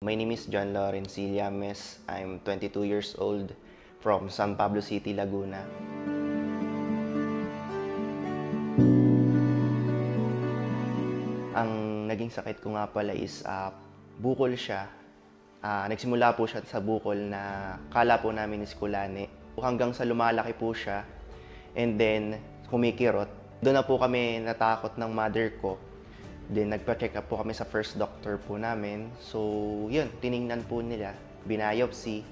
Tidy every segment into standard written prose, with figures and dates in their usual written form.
My name is John Lawrence Llames. I'm 22 years old from San Pablo City, Laguna. Ang naging sakit ko nga pala is bukol siya. Nagsimula po siya sa bukol na kala po namin is kulani. Hanggang sa lumalaki po siya and then kumikirot. Doon na po kami natakot ng mother ko. Then nagpa-check up po kami sa first doctor po namin. So yun, tiningnan po nila, binayopsy.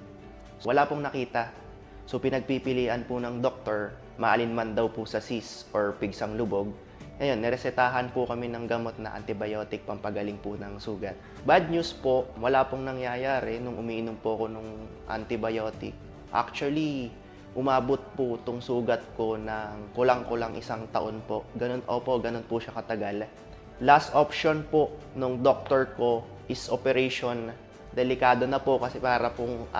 Wala pong nakita. So pinagpipilian po ng doktor, maalin man daw po sa cyst or pigsang lubog. Ngayon, niresetahan po kami ng gamot na antibiotic pampagaling po ng sugat. Bad news po, wala pong nangyayari nung umiinom po ako ng antibiotic. Actually, umabot po itong sugat ko ng kulang-kulang 1 taon po. Ganun po siya katagal. Last option po nung doctor ko is operation. Delikado na po kasi para pong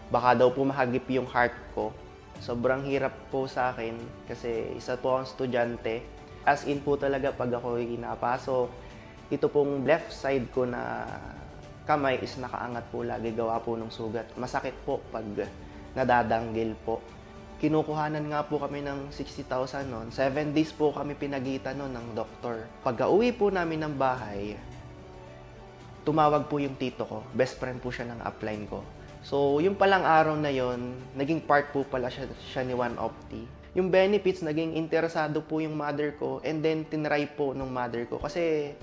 baka daw po mahagip yung heart ko. Sobrang hirap po sa akin kasi isa po akong estudyante. As in po talaga pag ako pinapasok, ito pong left side ko na kamay is nakaangat po lagi gawa po ng sugat. Masakit po pag nadadanggil po. Kinukuhanan nga po kami ng 60,000 noon. 7 days po kami pinagitan noon ng doktor. Pagka-uwi po namin ng bahay, tumawag po yung tito ko. Best friend po siya ng upline ko. So, yung palang araw na yon, naging part po pala siya ni One Opti. Yung benefits, naging interesado po yung mother ko and then tinry po ng mother ko. Kasi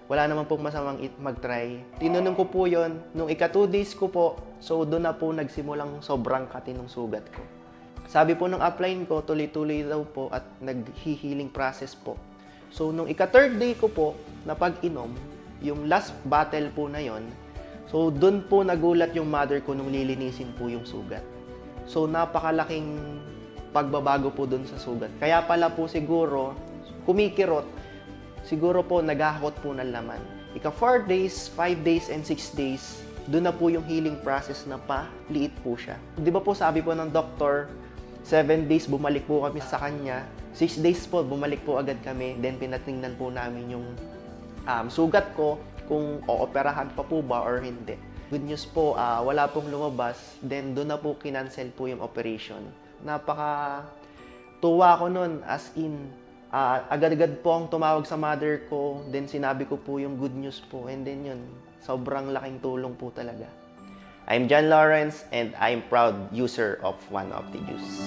wala naman pong masamang mag-try. Tinanong ko po yon nung ika-2 days ko po. So, doon na po nagsimulang sobrang katinong sugat ko. Sabi po ng upline ko, tuloy-tuloy daw po at nag-healing process po. So, nung ika-3rd day ko po na pag-inom, yung last battle po na yon, so doon po nagulat yung mother ko nung lilinisin po yung sugat. So, napakalaking pagbabago po doon sa sugat. Kaya pala po siguro, kumikirot, siguro po naghahakot po ng laman. Ika-4 days, 5 days, and 6 days, doon na po yung healing process na paliit po siya. Di ba po sabi po ng doktor, 7 days bumalik po kami sa kanya, 6 days po bumalik po agad kami, then pinatingnan po namin yung sugat ko kung ooperahan pa po ba or hindi. Good news po, wala pong lumabas, then doon na po kinancel po yung operation. Napaka tuwa ko nun, as in, agad-agad po ang tumawag sa mother ko, then sinabi ko po yung good news po, and then yun, sobrang laking tulong po talaga. I'm John Lawrence and I'm proud user of One Opti Juice.